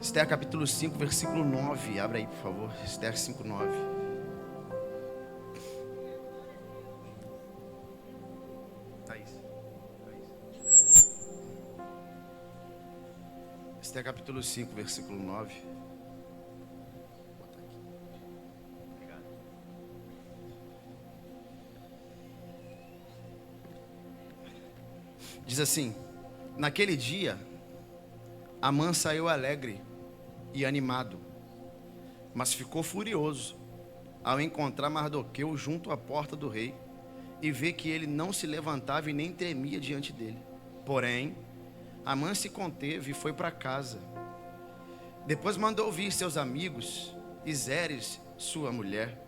Esther capítulo 5, versículo 9. Abra aí, por favor. Esther 5, 9. Esther capítulo 5, versículo 9. Obrigado. Diz assim: naquele dia, Amã saiu alegre e animado, mas ficou furioso ao encontrar Mardoqueu junto à porta do rei e ver que ele não se levantava e nem tremia diante dele. Porém, Amã se conteve e foi para casa. Depois mandou vir seus amigos e Zeres, sua mulher.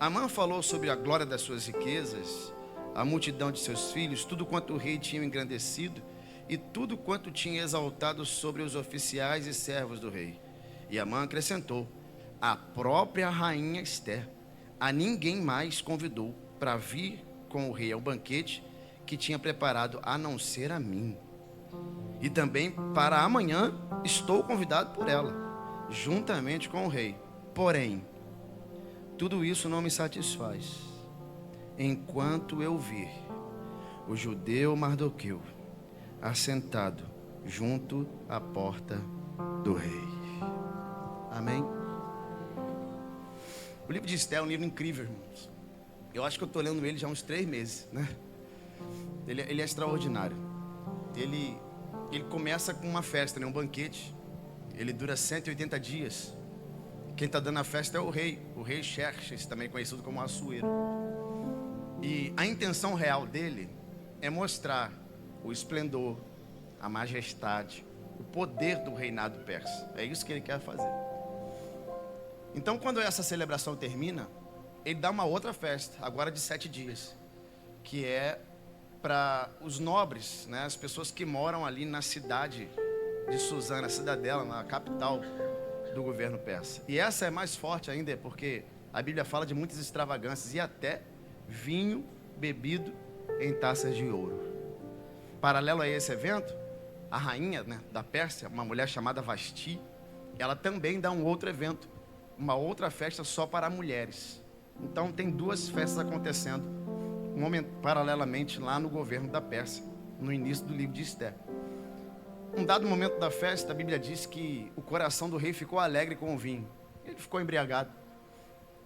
Amã falou sobre a glória das suas riquezas, a multidão de seus filhos, tudo quanto o rei tinha engrandecido e tudo quanto tinha exaltado sobre os oficiais e servos do rei. E Amã acrescentou: a própria rainha Esther a ninguém mais convidou para vir com o rei ao banquete que tinha preparado, a não ser a mim. E também para amanhã estou convidado por ela, juntamente com o rei. Porém, tudo isso não me satisfaz, enquanto eu vir o judeu Mardoqueu assentado junto à porta do rei. Amém? O livro de Esther é um livro incrível, irmãos. Eu acho que eu estou lendo ele já há uns 3 meses, né? Ele é extraordinário. Ele começa com uma festa, né? Um banquete. Ele dura 180 dias. Quem está dando a festa é o rei Xerxes, também conhecido como Assuero. E a intenção real dele é mostrar o esplendor, a majestade, o poder do reinado persa. É isso que ele quer fazer. Então, quando essa celebração termina, ele dá uma outra festa, agora de 7 dias, que é para os nobres, né, as pessoas que moram ali na cidade de Suzã, na cidadela, na capital do governo persa. E essa é mais forte ainda, porque a Bíblia fala de muitas extravagâncias e até vinho bebido em taças de ouro. Paralelo a esse evento, a rainha, né, da Pérsia, uma mulher chamada Vasti, ela também dá um outro evento, uma outra festa só para mulheres. Então tem 2 festas acontecendo paralelamente lá no governo da Pérsia, no início do livro de Esther. Um dado momento da festa, a Bíblia diz que o coração do rei ficou alegre com o vinho. Ele ficou embriagado.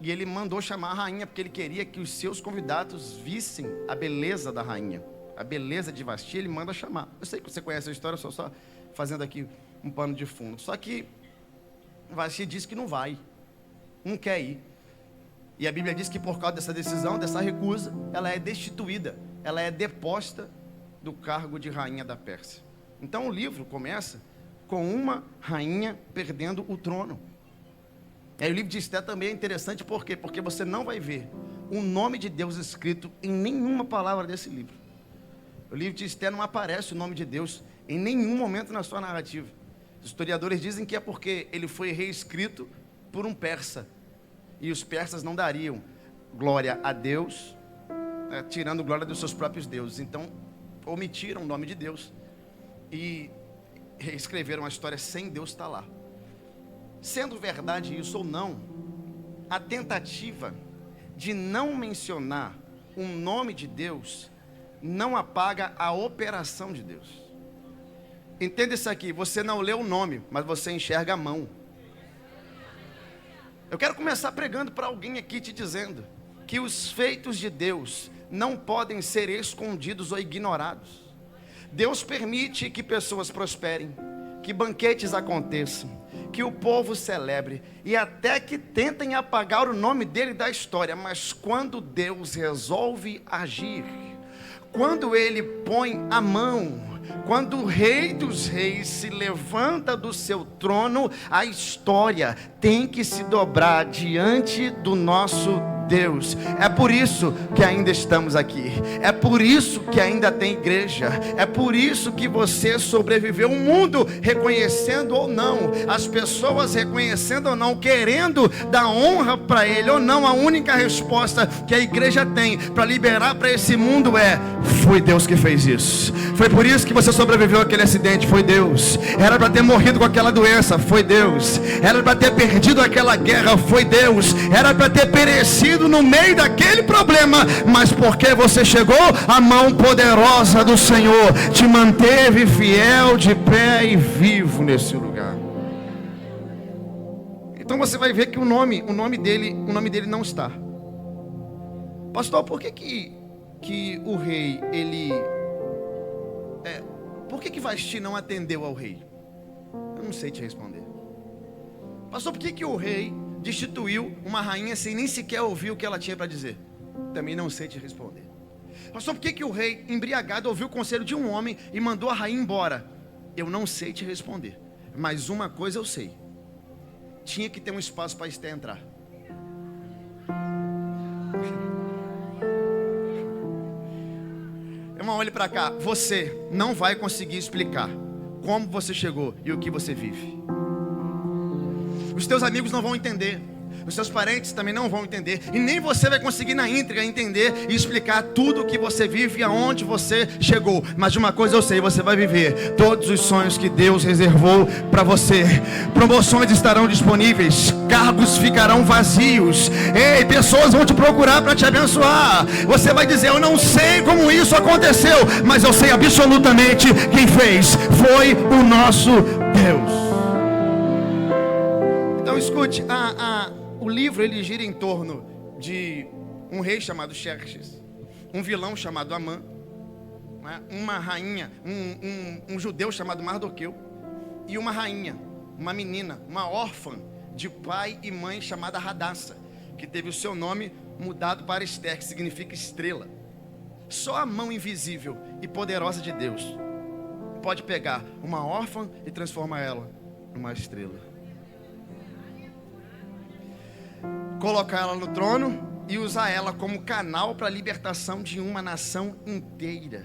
E ele mandou chamar a rainha, porque ele queria que os seus convidados vissem a beleza da rainha, a beleza de Vasti. Ele manda chamar. Eu sei que você conhece a história, só fazendo aqui um pano de fundo. Só que Vasti disse que não vai, não quer ir. E a Bíblia diz que por causa dessa decisão, dessa recusa, ela é destituída, ela é deposta do cargo de rainha da Pérsia. Então o livro começa com uma rainha perdendo o trono. E aí o livro de Esther também é interessante, por quê? Porque você não vai ver o nome de Deus escrito em nenhuma palavra desse livro. O livro de Esther não aparece o nome de Deus em nenhum momento na sua narrativa. Os historiadores dizem que é porque ele foi reescrito por um persa. E os persas não dariam glória a Deus, tirando glória dos seus próprios deuses. Então, omitiram o nome de Deus e reescreveram a história sem Deus estar lá. Sendo verdade isso ou não, a tentativa de não mencionar o nome de Deus não apaga a operação de Deus. Entenda isso aqui, você não lê o nome, mas você enxerga a mão. Eu quero começar pregando para alguém aqui te dizendo que os feitos de Deus não podem ser escondidos ou ignorados. Deus permite que pessoas prosperem, que banquetes aconteçam, que o povo celebre e até que tentem apagar o nome dele da história. Mas quando Deus resolve agir, quando ele põe a mão, quando o rei dos reis se levanta do seu trono, a história tem que se dobrar diante do nosso Deus. É por isso que ainda estamos aqui. É por isso que ainda tem igreja. É por isso que você sobreviveu. O mundo, reconhecendo ou não, as pessoas reconhecendo ou não, querendo dar honra para Ele ou não, a única resposta que a igreja tem para liberar para esse mundo é: foi Deus que fez isso. Foi por isso que você sobreviveu àquele acidente. Foi Deus. Era para ter morrido com aquela doença. Foi Deus. Era para ter perdido aquela guerra. Foi Deus. Era para ter perecido no meio daquele problema, mas porque você chegou, a mão poderosa do Senhor te manteve fiel, de pé e vivo nesse lugar. Então você vai ver que o nome dele não está. Pastor, por que o rei, por que Vasti não atendeu ao rei? Eu não sei te responder. Pastor, por que o rei destituiu uma rainha sem nem sequer ouvir o que ela tinha para dizer? Também não sei te responder. Pastor, por que o rei, embriagado, ouviu o conselho de um homem e mandou a rainha embora? Eu não sei te responder. Mas uma coisa eu sei: tinha que ter um espaço para Esther entrar. Irmão, olhe para cá. Você não vai conseguir explicar como você chegou e o que você vive. Os teus amigos não vão entender. Os seus parentes também não vão entender. E nem você vai conseguir na íntegra entender e explicar tudo o que você vive e aonde você chegou. Mas de uma coisa eu sei: você vai viver todos os sonhos que Deus reservou para você. Promoções estarão disponíveis. Cargos ficarão vazios. Ei, pessoas vão te procurar para te abençoar. Você vai dizer: eu não sei como isso aconteceu, mas eu sei absolutamente quem fez. Foi o nosso Deus. Então escute, o livro ele gira em torno de um rei chamado Xerxes, um vilão chamado Amã, né? Uma rainha, um judeu chamado Mardoqueu, e uma rainha, uma menina, uma órfã de pai e mãe chamada Radassa, que teve o seu nome mudado para Esther, que significa estrela. Só a mão invisível e poderosa de Deus pode pegar uma órfã e transformar ela numa estrela, colocar ela no trono e usar ela como canal para a libertação de uma nação inteira.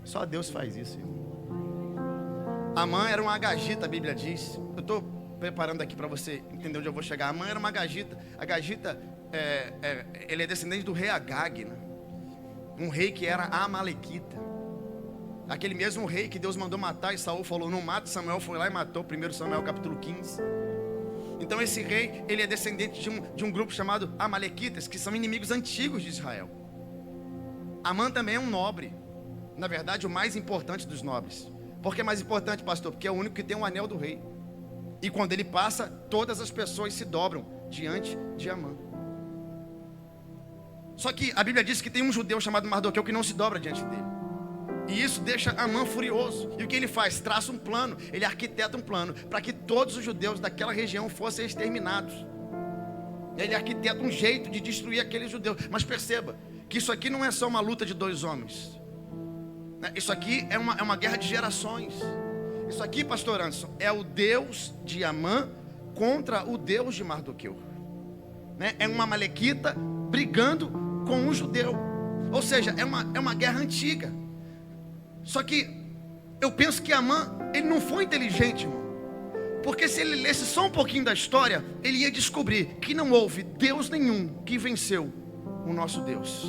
Só Deus faz isso, irmão. Amã era um agagita, a Bíblia diz. Eu estou preparando aqui para você entender onde eu vou chegar. Amã era uma agagita. Agagita, ele é descendente do rei Agag, né? Um rei que era amalequita. Aquele mesmo rei que Deus mandou matar e Saul falou: não mata. Samuel foi lá e matou. 1 Samuel capítulo 15. Então esse rei, ele é descendente de um grupo chamado Amalequitas, que são inimigos antigos de Israel. Amã também é um nobre. Na verdade, o mais importante dos nobres. Por que é mais importante, pastor? Porque é o único que tem um anel do rei. E quando ele passa, todas as pessoas se dobram diante de Amã. Só que a Bíblia diz que tem um judeu chamado Mardoqueu que não se dobra diante dele. E isso deixa Amã furioso. E o que ele faz? Traça um plano. Ele arquiteta um plano para que todos os judeus daquela região fossem exterminados. Ele arquiteta um jeito de destruir aqueles judeus. Mas perceba que isso aqui não é só uma luta de dois homens. Isso aqui é uma guerra de gerações. Isso aqui, pastor Anderson, é o Deus de Amã contra o Deus de Mardoqueu. É uma amalequita brigando com um judeu. Ou seja, é uma guerra antiga. Só que eu penso que Amã, ele não foi inteligente, irmão. Porque se ele lesse só um pouquinho da história, ele ia descobrir que não houve Deus nenhum que venceu o nosso Deus.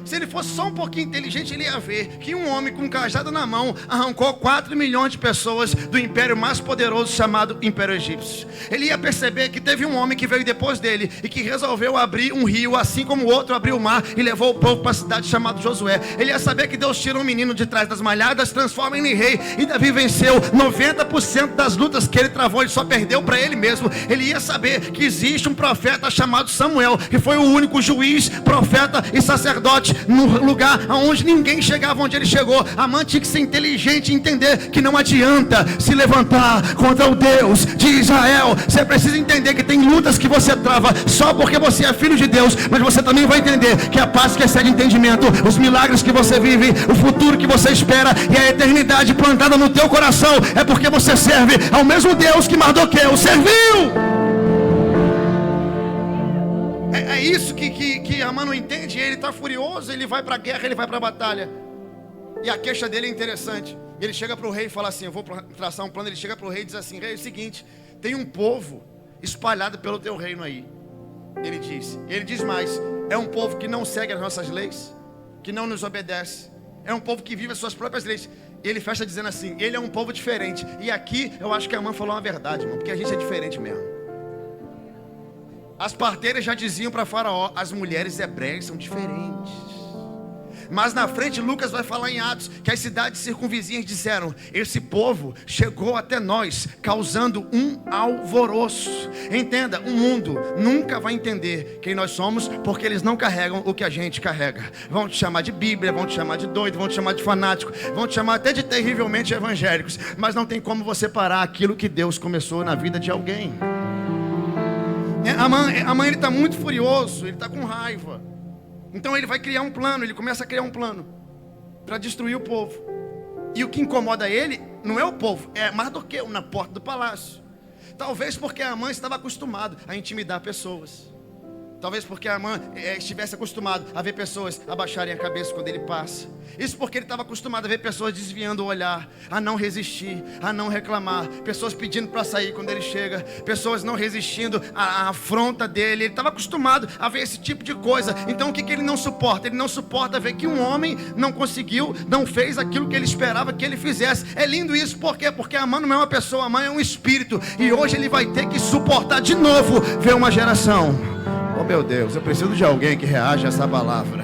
Se ele fosse só um pouquinho inteligente, ele ia ver que um homem com um cajado na mão arrancou 4 milhões de pessoas do império mais poderoso chamado Império Egípcio. Ele ia perceber que teve um homem que veio depois dele e que resolveu abrir um rio, assim como o outro abriu o mar e levou o povo para a cidade chamada Josué. Ele ia saber que Deus tira um menino de trás das malhadas, transforma ele em rei, e Davi venceu 90% das lutas que ele travou, ele só perdeu para ele mesmo. Ele ia saber que existe um profeta chamado Samuel, que foi o único juiz, profeta e sacerdote no lugar onde ninguém chegava onde ele chegou. Amã tinha que ser inteligente e entender que não adianta se levantar contra o Deus de Israel. Você precisa entender que tem lutas que você trava só porque você é filho de Deus, mas você também vai entender que a paz que excede entendimento, os milagres que você vive, o futuro que você espera e a eternidade plantada no teu coração é porque você serve ao mesmo Deus que Mardoqueu serviu. É isso que Amã não entende. Ele está furioso, ele vai para a guerra, ele vai para a batalha. E a queixa dele é interessante. Ele chega para o rei e fala assim: eu vou traçar um plano. Ele chega para o rei e diz assim: rei, é o seguinte, tem um povo espalhado pelo teu reino aí. Ele diz mais: é um povo que não segue as nossas leis, que não nos obedece, é um povo que vive as suas próprias leis. E ele fecha dizendo assim: ele é um povo diferente. E aqui eu acho que a Amã falou uma verdade, irmão, porque a gente é diferente mesmo. As parteiras já diziam para Faraó: as mulheres hebreias são diferentes. Mas na frente Lucas vai falar em Atos que as cidades circunvizinhas disseram: esse povo chegou até nós causando um alvoroço. Entenda, o mundo nunca vai entender quem nós somos, porque eles não carregam o que a gente carrega. Vão te chamar de Bíblia, vão te chamar de doido, vão te chamar de fanático, vão te chamar até de terrivelmente evangélicos, mas não tem como você parar aquilo que Deus começou na vida de alguém. Amã ele está muito furioso, ele está com raiva. Então ele vai criar um plano, ele começa a criar um plano para destruir o povo. E o que incomoda ele não é o povo, é Mardoqueu na porta do palácio. Talvez porque Amã estava acostumado a intimidar pessoas. Talvez porque Amã estivesse acostumado a ver pessoas abaixarem a cabeça quando ele passa. Isso porque ele estava acostumado a ver pessoas desviando o olhar, a não resistir, a não reclamar. Pessoas pedindo para sair quando ele chega. Pessoas não resistindo à afronta dele. Ele estava acostumado a ver esse tipo de coisa. Então o que ele não suporta? Ele não suporta ver que um homem não conseguiu, não fez aquilo que ele esperava que ele fizesse. É lindo isso, por quê? Porque Amã não é uma pessoa, Amã é um espírito. E hoje ele vai ter que suportar de novo ver uma geração. Oh meu Deus, eu preciso de alguém que reaja a essa palavra.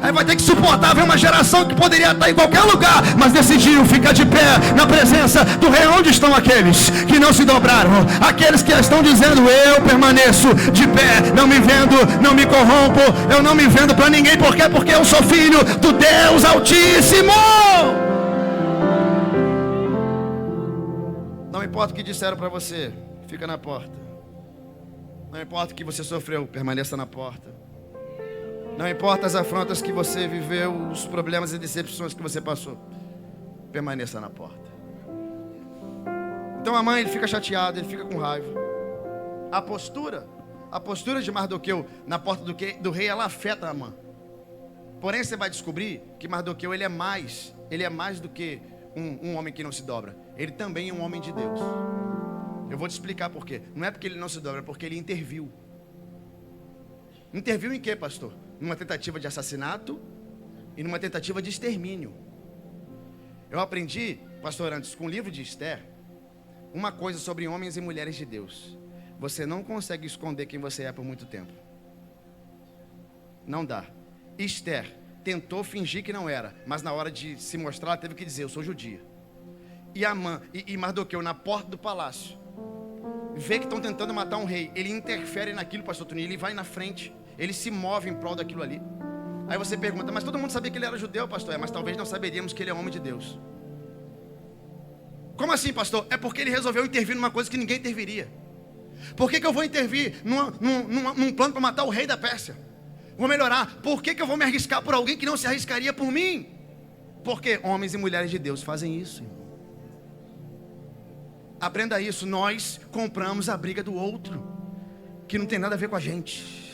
Aí vai ter que suportar ver uma geração que poderia estar em qualquer lugar, mas decidiu ficar de pé na presença do rei. Onde estão aqueles que não se dobraram? Aqueles que estão dizendo: eu permaneço de pé, não me vendo, não me corrompo, eu não me vendo para ninguém. Por quê? Porque eu sou filho do Deus Altíssimo. Não importa o que disseram para você, fica na porta. Não importa o que você sofreu, permaneça na porta. Não importa as afrontas que você viveu, os problemas e decepções que você passou, permaneça na porta. Então Amã, ele fica chateado, ele fica com raiva. A postura de Mardoqueu na porta do rei, ela afeta Amã. Porém você vai descobrir que Mardoqueu ele é mais do que um homem que não se dobra. Ele também é um homem de Deus. Eu vou te explicar por quê. Não é porque ele não se dobra, é porque ele interviu. Interviu em quê, pastor? Numa tentativa de assassinato e numa tentativa de extermínio. Eu aprendi, pastor, antes, com o livro de Esther, uma coisa sobre homens e mulheres de Deus: você não consegue esconder quem você é por muito tempo. Não dá. Esther tentou fingir que não era, mas na hora de se mostrar, ela teve que dizer: eu sou judia. E Amã e Mardoqueu na porta do palácio vê que estão tentando matar um rei. Ele interfere naquilo, pastor Toninho. Ele vai na frente, ele se move em prol daquilo ali. Aí você pergunta: mas todo mundo sabia que ele era judeu, pastor? Mas talvez não saberíamos que ele é homem de Deus. Como assim, pastor? É porque ele resolveu intervir numa coisa que ninguém interviria. Por que eu vou intervir num plano para matar o rei da Pérsia? Vou melhorar. Por que eu vou me arriscar por alguém que não se arriscaria por mim? Porque homens e mulheres de Deus fazem isso. Aprenda isso. Nós compramos a briga do outro, que não tem nada a ver com a gente.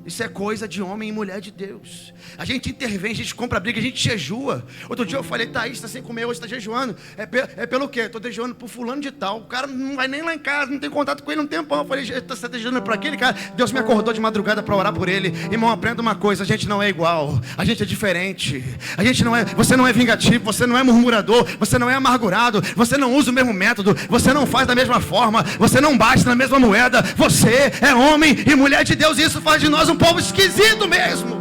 Isso é coisa de homem e mulher de Deus. A gente intervém, a gente compra a briga, a gente jejua. Outro dia eu falei: Thaís, está sem comer hoje, está jejuando. É pelo quê? Estou jejuando por fulano de tal. O cara não vai nem lá em casa, não tem contato com ele um tempão. Eu falei: você está jejuando por aquele cara? Deus me acordou de madrugada para orar por ele. Irmão, aprenda uma coisa: a gente não é igual, a gente é diferente. A gente não é, você não é vingativo, você não é murmurador, você não é amargurado, você não usa o mesmo método, você não faz da mesma forma, você não bate na mesma moeda. Você é homem e mulher de Deus, e isso faz de nós um povo esquisito mesmo.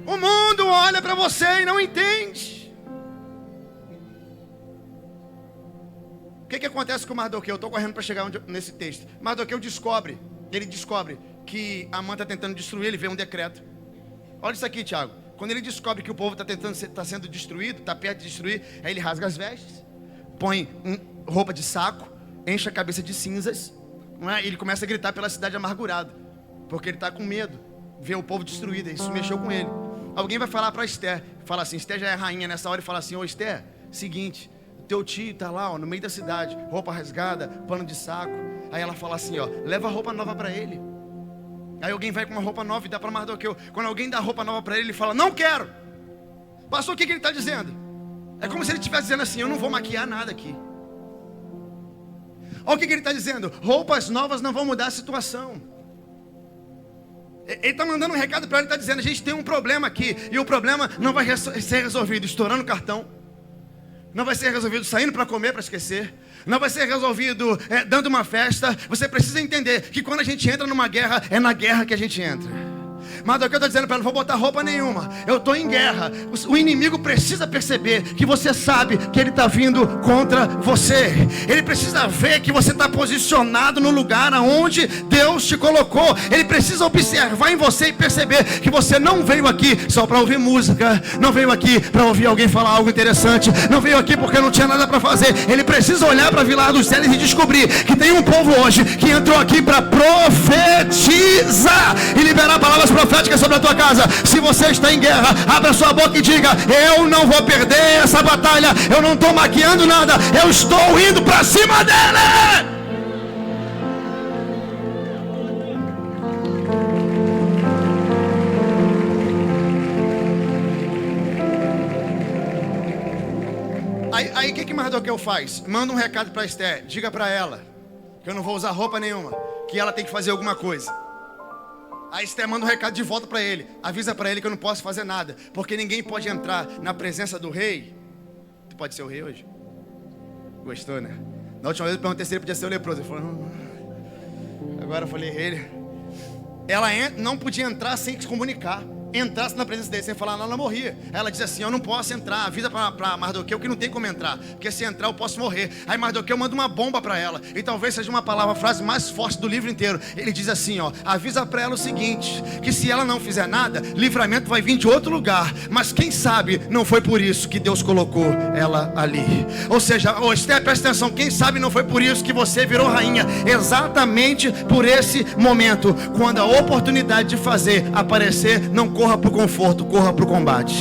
O mundo olha para você e não entende. O que acontece com Mardoqueu? Eu estou correndo para chegar nesse texto. Mardoqueu descobre que Amã está tentando destruir. Ele vê um decreto. Olha isso aqui, Tiago. Quando ele descobre que o povo está sendo destruído, está perto de destruir, aí ele rasga as vestes, põe roupa de saco, enche a cabeça de cinzas, não é? E ele começa a gritar pela cidade amargurado, porque ele está com medo, vê o povo destruído. Isso mexeu com ele. Alguém vai falar para Esther, fala assim: Esther já é rainha nessa hora, e fala assim: ô Esther, seguinte, teu tio tá lá, ó, no meio da cidade, roupa rasgada, pano de saco. Aí ela fala assim, ó, leva roupa nova para ele. Aí alguém vai com uma roupa nova e dá para Mardoqueu. Quando alguém dá roupa nova para ele, ele fala, não quero. Pastor, o que ele está dizendo? É como se ele estivesse dizendo assim, eu não vou maquiar nada aqui. Olha o que ele está dizendo, roupas novas não vão mudar a situação. Ele está mandando um recado para ele, está dizendo, a gente tem um problema aqui. E o problema não vai ser resolvido estourando cartão. Não vai ser resolvido saindo para comer, para esquecer. Não vai ser resolvido dando uma festa. Você precisa entender que quando a gente entra numa guerra, é na guerra que a gente entra. Mardoqueu está dizendo para ela, não vou botar roupa nenhuma, eu estou em guerra. O inimigo precisa perceber que você sabe que ele está vindo contra você. Ele precisa ver que você está posicionado no lugar aonde Deus te colocou. Ele precisa observar em você e perceber que você não veio aqui só para ouvir música, não veio aqui para ouvir alguém falar algo interessante, não veio aqui porque não tinha nada para fazer. Ele precisa olhar para Vilar dos Céus e descobrir que tem um povo hoje que entrou aqui para profetizar e liberar palavras proféticas sobre a tua casa. Se você está em guerra, abra sua boca e diga, eu não vou perder essa batalha, eu não estou maquiando nada, eu estou indo para cima dele. Aí o que Mardoqueu faz? Manda um recado para Esther, diga para ela que eu não vou usar roupa nenhuma, que ela tem que fazer alguma coisa. A Esther manda um recado de volta para ele. Avisa para ele que eu não posso fazer nada, porque ninguém pode entrar na presença do rei. Tu pode ser o rei hoje? Gostou, né? Na última vez eu perguntei se ele podia ser o leproso. Ele falou, não. Agora eu falei, ele. Ela não podia entrar sem se comunicar. Entrasse na presença dele sem falar nada, ela morria. Ela diz assim, eu não posso entrar. Avisa para Mardoqueu que não tem como entrar, porque se entrar eu posso morrer. Aí Mardoqueu manda uma bomba para ela. E talvez seja uma palavra, a frase mais forte do livro inteiro. Ele diz assim, ó, avisa para ela o seguinte, que se ela não fizer nada, livramento vai vir de outro lugar. Mas quem sabe não foi por isso que Deus colocou ela ali. Ou seja, Esther, presta atenção, quem sabe não foi por isso que você virou rainha. Exatamente por esse momento, quando a oportunidade de fazer aparecer, não corra para o conforto, corra para o combate.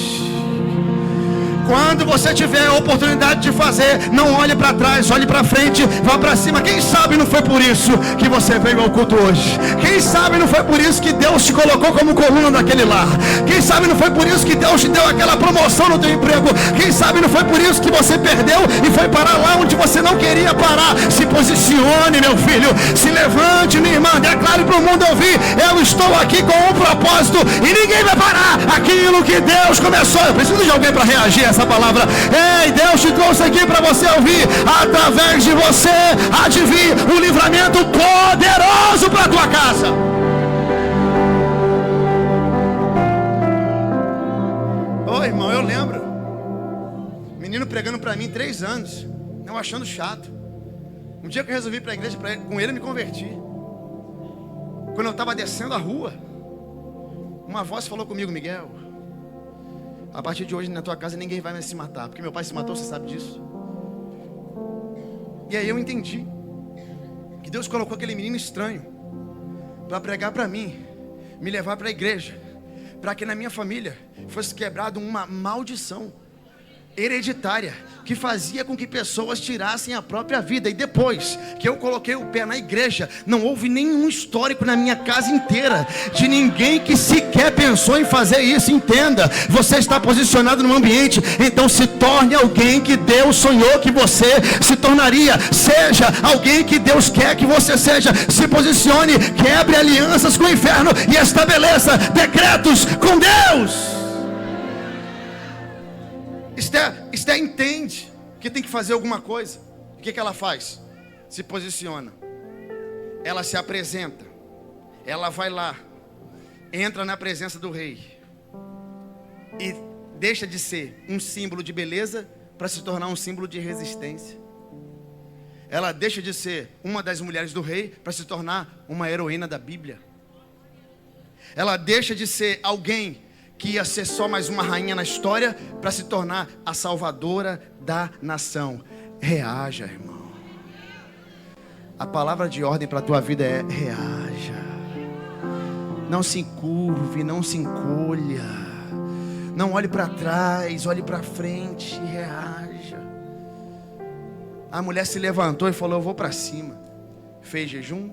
Quando você tiver a oportunidade de fazer, não olhe para trás, olhe para frente, vá para cima. Quem sabe não foi por isso que você veio ao culto hoje? Quem sabe não foi por isso que Deus te colocou como coluna daquele lar? Quem sabe não foi por isso que Deus te deu aquela promoção no teu emprego? Quem sabe não foi por isso que você perdeu e foi parar lá onde você não queria parar? Se posicione, meu filho, se levante, minha irmã, declare para o mundo ouvir, eu estou aqui com um propósito e ninguém vai parar aquilo que Deus começou. Eu preciso de alguém para reagir a essa palavra. Ei, Deus te trouxe aqui para você ouvir. Através de você há de vir um livramento poderoso para a tua casa. Ô irmão, eu lembro menino pregando para mim 3 anos, eu achando chato. Um dia que eu resolvi ir para a igreja com ele, eu me converti. Quando eu estava descendo a rua, uma voz falou comigo, Miguel, a partir de hoje na tua casa ninguém vai mais se matar, porque meu pai se matou, você sabe disso. E aí eu entendi que Deus colocou aquele menino estranho para pregar para mim, me levar para a igreja, para que na minha família fosse quebrada uma maldição hereditária que fazia com que pessoas tirassem a própria vida. E depois que eu coloquei o pé na igreja, não houve nenhum histórico na minha casa inteira de ninguém que sequer pensou em fazer isso. Entenda, você está posicionado num ambiente, então se torne alguém que Deus sonhou que você se tornaria. Seja alguém que Deus quer que você seja. Se posicione, quebre alianças com o inferno e estabeleça decretos com Deus. Esther entende que tem que fazer alguma coisa. O que ela faz? Se posiciona. Ela se apresenta. Ela vai lá. Entra na presença do rei. E deixa de ser um símbolo de beleza para se tornar um símbolo de resistência. Ela deixa de ser uma das mulheres do rei para se tornar uma heroína da Bíblia. Ela deixa de ser alguém que ia ser só mais uma rainha na história para se tornar a salvadora da nação. Reaja, irmão. A palavra de ordem para a tua vida é reaja. Não se encurve, não se encolha. Não olhe para trás, olhe para frente e reaja. A mulher se levantou e falou: eu vou para cima. Fez jejum,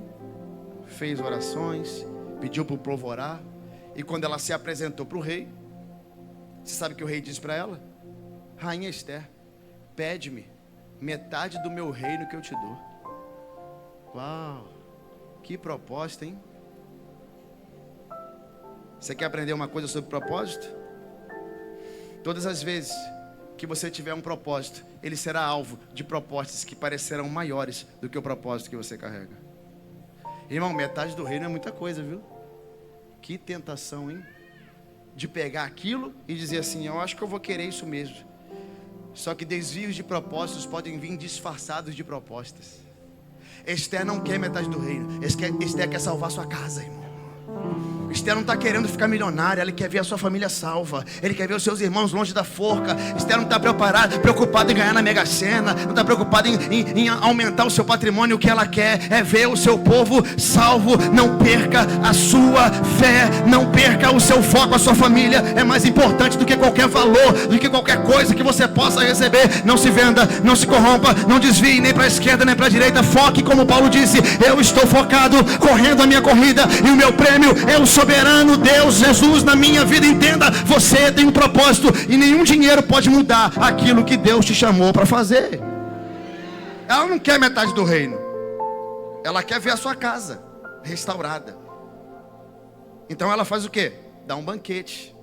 fez orações, pediu para o povo orar. E quando ela se apresentou para o rei, você sabe o que o rei disse para ela? Rainha Esther, pede-me metade do meu reino que eu te dou. Uau, que proposta, hein? Você quer aprender uma coisa sobre propósito? Todas as vezes que você tiver um propósito, ele será alvo de propostas que parecerão maiores do que o propósito que você carrega. Irmão, metade do reino é muita coisa, viu? Que tentação, hein? De pegar aquilo e dizer assim: eu acho que eu vou querer isso mesmo. Só que desvios de propósitos podem vir disfarçados de propostas. Esther não quer metade do reino. Esther quer salvar sua casa, irmão. Esther não está querendo ficar milionária. Ela quer ver a sua família salva. Ele quer ver os seus irmãos longe da forca. Esther não está preocupada em ganhar na Mega Sena. Não está preocupada em aumentar o seu patrimônio. O que ela quer é ver o seu povo salvo. Não perca a sua fé. Não perca o seu foco. A sua família é mais importante do que qualquer valor, do que qualquer coisa que você possa receber. Não se venda, não se corrompa. Não desvie nem para a esquerda nem para a direita. Foque, como Paulo disse: eu estou focado, correndo a minha corrida, e o meu prêmio é o soberano Deus Jesus na minha vida. Entenda, você tem um propósito e nenhum dinheiro pode mudar aquilo que Deus te chamou para fazer. Ela não quer metade do reino, ela quer ver a sua casa restaurada. Então ela faz o quê? Dá um banquete.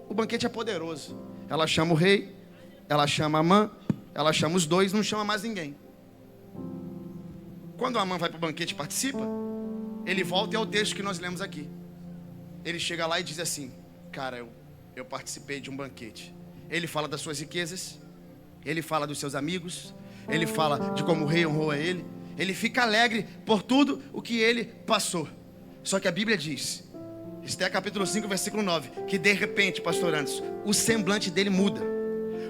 O banquete é poderoso. Ela chama o rei, ela chama Amã, ela chama os dois, não chama mais ninguém. Quando Amã vai para o banquete e participa, ele volta e é o texto que nós lemos aqui. Ele chega lá e diz assim: cara, eu participei de um banquete. Ele fala das suas riquezas, ele fala dos seus amigos, ele fala de como o rei honrou a ele. Ele fica alegre por tudo o que ele passou. Só que a Bíblia diz, Esther capítulo 5, versículo 9, que de repente, pastor Anderson, o semblante dele muda,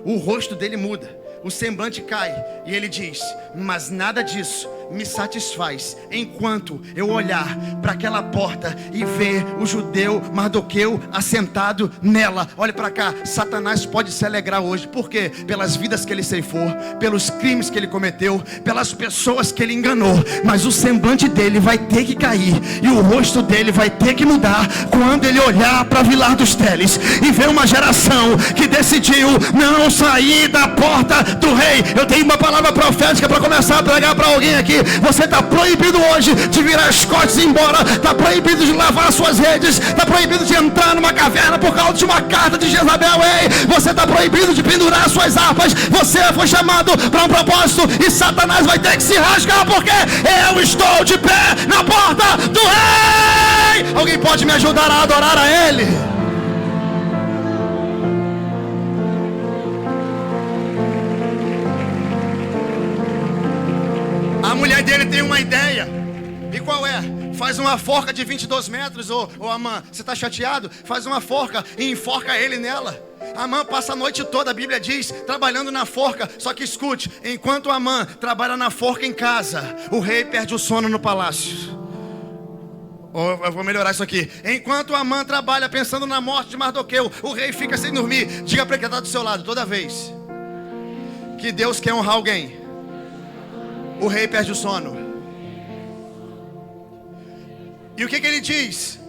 o rosto dele muda, o semblante cai, e ele diz: mas nada disso me satisfaz enquanto eu olhar para aquela porta e ver o judeu Mardoqueu assentado nela. Olhe para cá, Satanás pode se alegrar hoje. Por quê? Pelas vidas que ele ceifou, pelos crimes que ele cometeu, pelas pessoas que ele enganou. Mas o semblante dele vai ter que cair e o rosto dele vai ter que mudar quando ele olhar para Vilar dos Teles e ver uma geração que decidiu não sair da porta do rei. Eu tenho uma palavra profética para começar a pregar para alguém aqui. Você está proibido hoje de virar as costas e ir embora. Está proibido de lavar suas redes. Está proibido de entrar numa caverna por causa de uma carta de Jezabel. Ei, você está proibido de pendurar suas harpas. Você foi chamado para um propósito e Satanás vai ter que se rasgar, porque eu estou de pé na porta do rei. Alguém pode me ajudar a adorar a ele? A mulher dele tem uma ideia. E qual é? Faz uma forca de 22 metros. Ô Amã, você está chateado? Faz uma forca e enforca ele nela. Amã passa a noite toda, a Bíblia diz, trabalhando na forca. Só que escute, enquanto Amã trabalha na forca em casa, o rei perde o sono no palácio. Eu vou melhorar isso aqui. Enquanto Amã trabalha pensando na morte de Mardoqueu, o rei fica sem dormir. Diga para quem está do seu lado: toda vez que Deus quer honrar alguém, o rei perde o sono. E o que ele diz?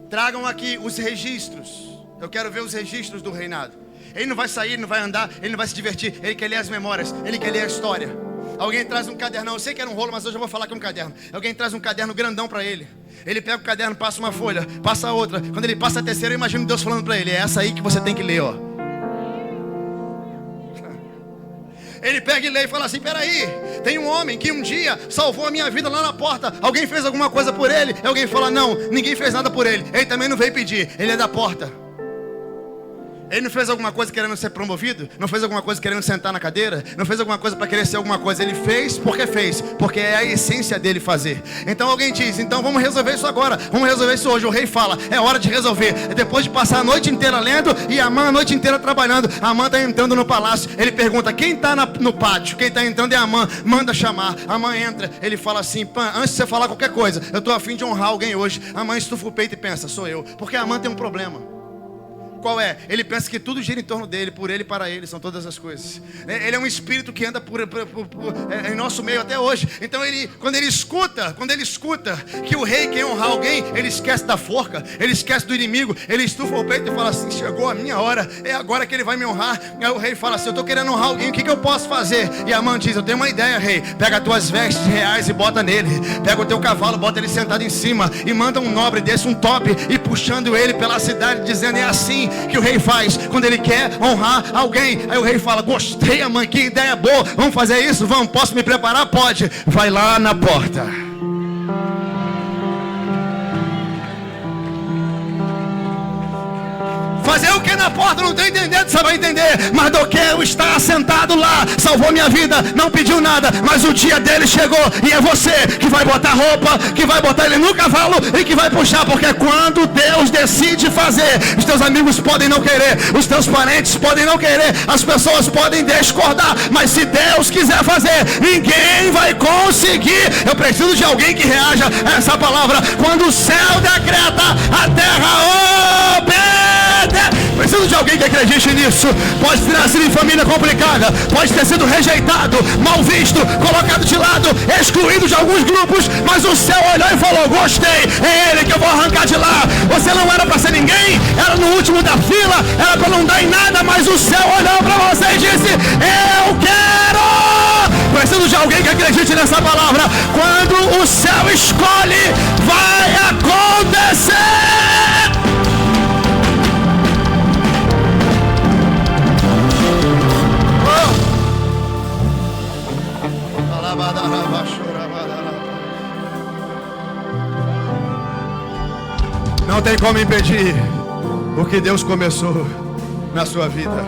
Tragam aqui os registros. Eu quero ver os registros do reinado. Ele não vai sair, ele não vai andar, ele não vai se divertir. Ele quer ler as memórias, ele quer ler a história. Alguém traz um cadernão. Eu sei que era um rolo, mas hoje eu vou falar que é um caderno. Alguém traz um caderno grandão para ele. Ele pega o caderno, passa uma folha, passa outra. Quando ele passa a terceira, eu imagino Deus falando para ele: é essa aí que você tem que ler, ó. Ele pega e lê e fala assim: peraí, tem um homem que um dia salvou a minha vida lá na porta. Alguém fez alguma coisa por ele? E alguém fala: não, ninguém fez nada por ele. Ele também não veio pedir, ele é da porta. Ele não fez alguma coisa querendo ser promovido? Não fez alguma coisa querendo sentar na cadeira? Não fez alguma coisa para querer ser alguma coisa? Ele fez, porque é a essência dele fazer. Então alguém diz: então vamos resolver isso agora, vamos resolver isso hoje. O rei fala: é hora de resolver. Depois de passar a noite inteira lendo e Amã a noite inteira trabalhando, Amã está entrando no palácio. Ele pergunta: quem está no pátio? Quem está entrando é Amã. Manda chamar. Amã entra. Ele fala assim: antes de você falar qualquer coisa, eu estou a fim de honrar alguém hoje. Amã estufa o peito e pensa: sou eu. Porque Amã tem um problema. qual é? Ele pensa que tudo gira em torno dele, por ele e para ele, são todas as coisas. Ele é um espírito que anda em nosso meio até hoje. Então quando ele escuta que o rei quer honrar alguém, ele esquece da forca, ele esquece do inimigo, ele estufa o peito e fala assim: chegou a minha hora, é agora que ele vai me honrar. Aí o rei fala assim: eu estou querendo honrar alguém, o que eu posso fazer? E Amã diz: eu tenho uma ideia, rei. Pega as tuas vestes reais e bota nele. Pega o teu cavalo, bota ele sentado em cima e manda um nobre desse, um top, e puxando ele pela cidade, dizendo: é assim que o rei faz quando ele quer honrar alguém. Aí o rei fala: gostei, Amã, que ideia boa, vamos fazer isso? Vamos, posso me preparar? Pode. Vai lá na porta. Fazer o que na porta? Não estou entendendo, você vai entender. Mardoqueu está sentado lá, salvou minha vida, não pediu nada, mas o dia dele chegou. E é você que vai botar roupa, que vai botar ele no cavalo e que vai puxar. Porque quando Deus decide fazer, os teus amigos podem não querer, os teus parentes podem não querer, as pessoas podem discordar, mas se Deus quiser fazer, ninguém vai conseguir. Eu preciso de alguém que reaja a essa palavra. Quando o céu decreta, a terra obedece. Preciso de alguém que acredite nisso. Pode ter nascido em família complicada, pode ter sido rejeitado, mal visto, colocado de lado, excluído de alguns grupos, mas o céu olhou e falou: gostei, é ele que eu vou arrancar de lá. Você não era para ser ninguém, era no último da fila, era para não dar em nada, mas o céu olhou para você e disse: eu quero. Preciso de alguém que acredite nessa palavra. Quando o céu escolhe, vai acontecer. Não tem como impedir o que Deus começou na sua vida.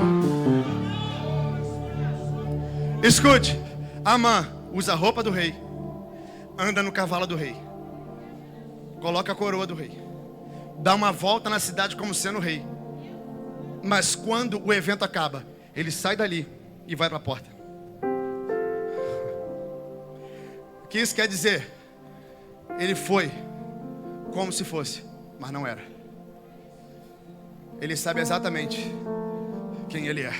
Escute, Amã usa a roupa do rei, anda no cavalo do rei, coloca a coroa do rei, dá uma volta na cidade como sendo rei. Mas quando o evento acaba, ele sai dali e vai para a porta. O que isso quer dizer? Ele foi como se fosse, mas não era. Ele sabe exatamente quem ele é.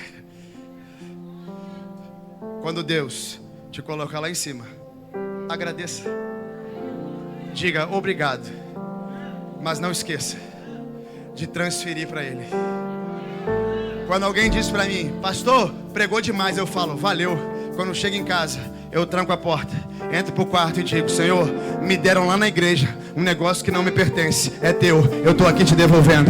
Quando Deus te colocar lá em cima, agradeça. Diga obrigado, mas não esqueça de transferir para Ele. Quando alguém diz para mim: pastor, pregou demais, eu falo: valeu. Quando chego em casa, eu tranco a porta, entro pro quarto e digo: Senhor, me deram lá na igreja um negócio que não me pertence, é teu, eu tô aqui te devolvendo.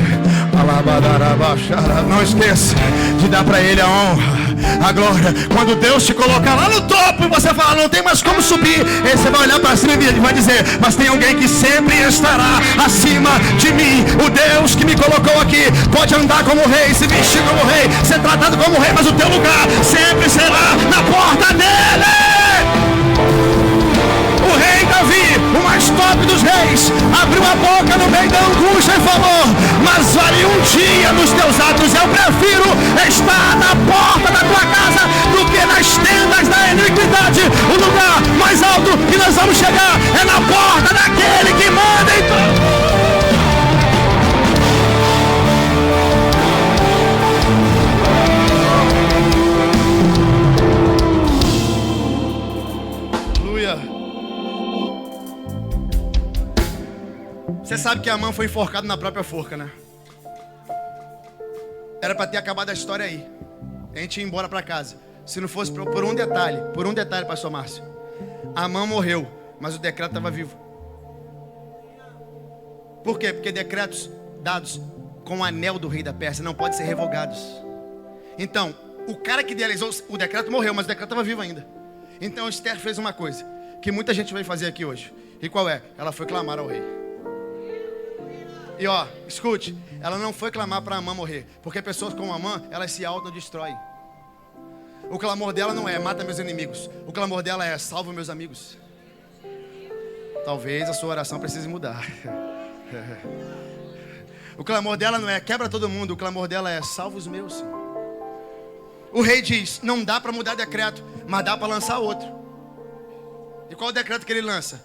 Não esqueça de dar para Ele a honra, a glória. Quando Deus te colocar lá no topo e você falar: não tem mais como subir, aí você vai olhar para cima e vai dizer: mas tem alguém que sempre estará acima de mim. O Deus que me colocou aqui pode andar como rei, se vestir como rei, ser tratado como rei, mas o teu lugar sempre será na porta dele. O rei Davi, o mais top dos reis, abriu a boca no meio da angústia e falou: mas vale um dia nos teus atos. Eu prefiro estar na porta da tua casa do que nas tendas da iniquidade. O lugar mais alto que nós vamos chegar é na porta daquele que manda em tudo. Você sabe que Amã foi enforcado na própria forca, né? Era para ter acabado a história aí. A gente ia embora para casa. Se não fosse por um detalhe, pastor Márcio. Amã morreu, mas o decreto estava vivo. Por quê? Porque decretos dados com o anel do rei da Pérsia não podem ser revogados. Então, o cara que idealizou o decreto morreu, mas o decreto estava vivo ainda. Então Esther fez uma coisa que muita gente vai fazer aqui hoje. E qual é? Ela foi clamar ao rei. E ó, escute, ela não foi clamar para Amã morrer, porque pessoas como Amã, elas se autodestroem. O clamor dela não é: mata meus inimigos. O clamor dela é: salva meus amigos. Talvez a sua oração precise mudar. O clamor dela não é: quebra todo mundo. O clamor dela é: salva os meus. O rei diz: não dá para mudar decreto, mas dá para lançar outro. E qual o decreto que ele lança?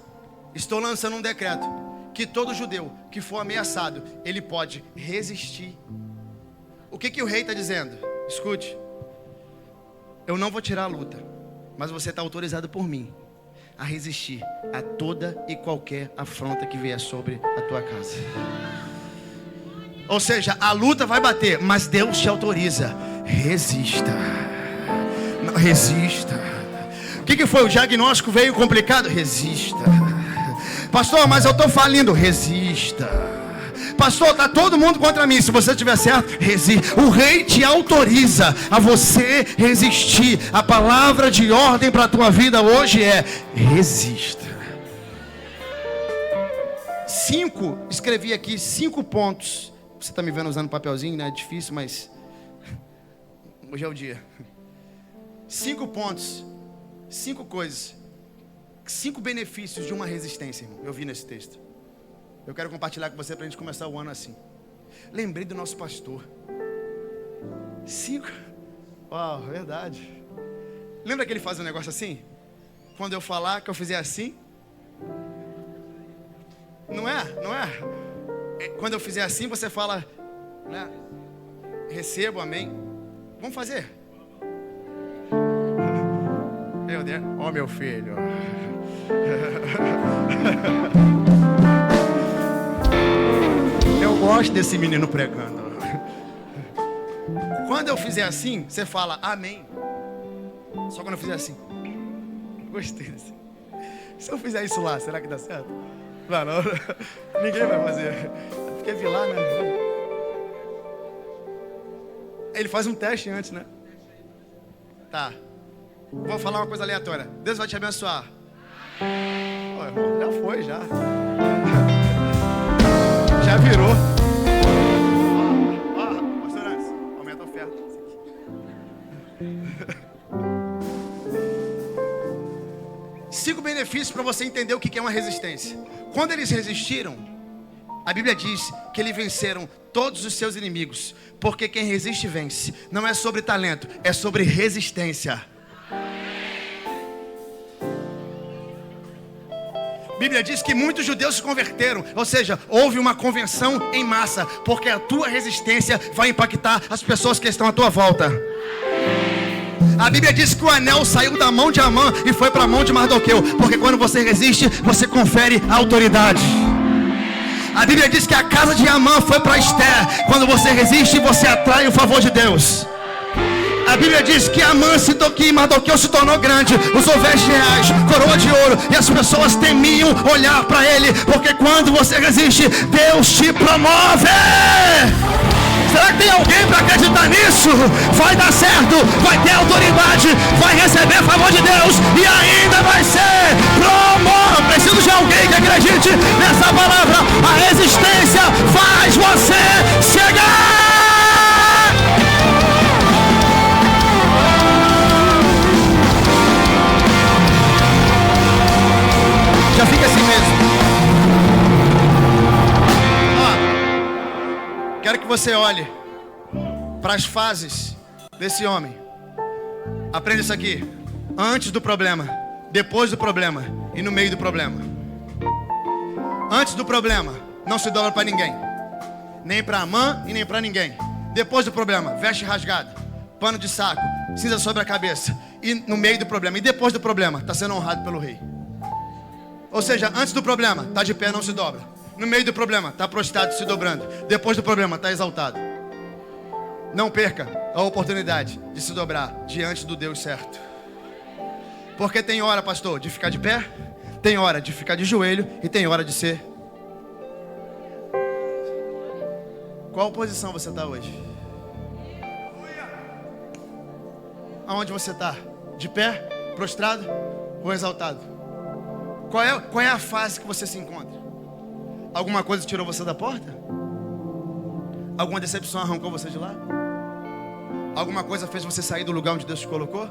Estou lançando um decreto que todo judeu que for ameaçado, ele pode resistir. que o rei está dizendo? Escute. Eu não vou tirar a luta, mas você está autorizado por mim a resistir a toda e qualquer afronta que vier sobre a tua casa. Ou seja, a luta vai bater, mas Deus te autoriza. Resista. Não, resista. O que foi? O diagnóstico veio complicado? Resista. Pastor, mas eu estou falindo. Resista. Pastor, está todo mundo contra mim. Se você estiver certo, resista. O rei te autoriza a você resistir. A palavra de ordem para a tua vida hoje é: resista. Escrevi aqui 5 pontos. Você está me vendo usando papelzinho, né? É difícil, mas hoje é o dia. 5 pontos, 5 coisas, 5 benefícios de uma resistência, irmão. Eu vi nesse texto. Eu quero compartilhar com você para a gente começar o ano assim. Lembrei do nosso pastor. 5. Uau, verdade. Lembra que ele faz um negócio assim? Quando eu falar que eu fizer assim? Não é? Não é? Quando eu fizer assim, você fala, né? Recebo, amém. Vamos fazer. Meu Deus, ó meu filho. Eu gosto desse menino pregando. Quando eu fizer assim, você fala amém. Só quando eu fizer assim. Gostei desse. Se eu fizer isso lá, será que dá certo? Não, ninguém vai fazer. Porque vi lá, né? Ele faz um teste antes, né? Tá. Vou falar uma coisa aleatória. Deus vai te abençoar. Oh, irmão, já foi, já. Já virou. Ó, pastor Antes, aumenta a oferta. 5 benefícios para você entender o que é uma resistência. Quando eles resistiram, a Bíblia diz que eles venceram todos os seus inimigos. Porque quem resiste vence. Não é sobre talento, é sobre resistência. A Bíblia diz que muitos judeus se converteram. Ou seja, houve uma convenção em massa. Porque a tua resistência vai impactar as pessoas que estão à tua volta. A Bíblia diz que o anel saiu da mão de Amã e foi para a mão de Mardoqueu. Porque quando você resiste, você confere autoridade. A Bíblia diz que a casa de Amã foi para Esther. Quando você resiste, você atrai o favor de Deus. A Bíblia diz que Amã que Mardoqueu se tornou grande, usou vestes reais, coroa de ouro, e as pessoas temiam olhar para ele, porque quando você resiste, Deus te promove. Será que tem alguém para acreditar nisso? Vai dar certo, vai ter autoridade, vai receber favor de Deus e ainda vai ser promovido. Preciso de alguém que acredite nessa palavra. A resistência faz você chegar. Já fica assim mesmo. Quero que você olhe para as fases desse homem. Aprenda isso aqui. Antes do problema, depois do problema e no meio do problema. Antes do problema, não se dobra para ninguém. Nem para Amã e nem para ninguém. Depois do problema, veste rasgada, pano de saco, cinza sobre a cabeça. E no meio do problema, e depois do problema, está sendo honrado pelo rei. Ou seja, antes do problema, está de pé, não se dobra. No meio do problema, está prostrado, se dobrando. Depois do problema, está exaltado. Não perca a oportunidade de se dobrar diante do Deus certo. Porque tem hora, pastor, de ficar de pé, tem hora de ficar de joelho e tem hora de ser. Qual posição você está hoje? Aonde você está? De pé, prostrado ou exaltado? Qual é a fase que você se encontra? Alguma coisa tirou você da porta? Alguma decepção arrancou você de lá? Alguma coisa fez você sair do lugar onde Deus te colocou?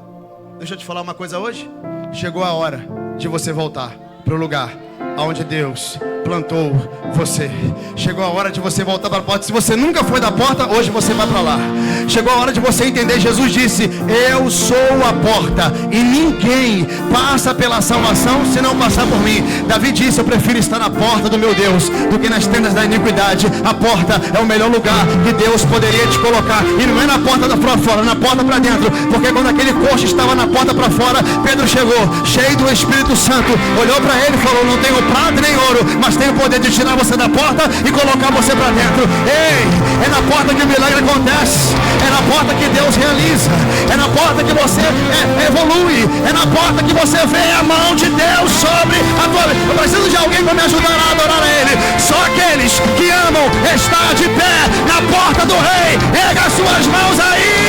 Deixa eu te falar uma coisa hoje. Chegou a hora de você voltar para o lugar onde Deus plantou. plantou você. Chegou a hora de você voltar para a porta. Se você nunca foi da porta, hoje você vai para lá. Chegou a hora de você entender. Jesus disse: eu sou a porta, e ninguém passa pela salvação se não passar por mim. Davi disse: eu prefiro estar na porta do meu Deus do que nas tendas da iniquidade. A porta é o melhor lugar que Deus poderia te colocar. E não é na porta para fora, na porta para dentro. Porque quando aquele coxo estava na porta para fora, Pedro chegou, cheio do Espírito Santo, olhou para ele e falou: não tenho prata nem ouro, mas tenho o poder de tirar você da porta e colocar você para dentro. Ei, é na porta que o milagre acontece, é na porta que Deus realiza, é na porta que você evolui, é na porta que você vê a mão de Deus sobre a tua vida. Eu preciso de alguém para me ajudar a adorar a Ele. Só aqueles que amam estar de pé na porta do Rei. Erga as suas mãos aí.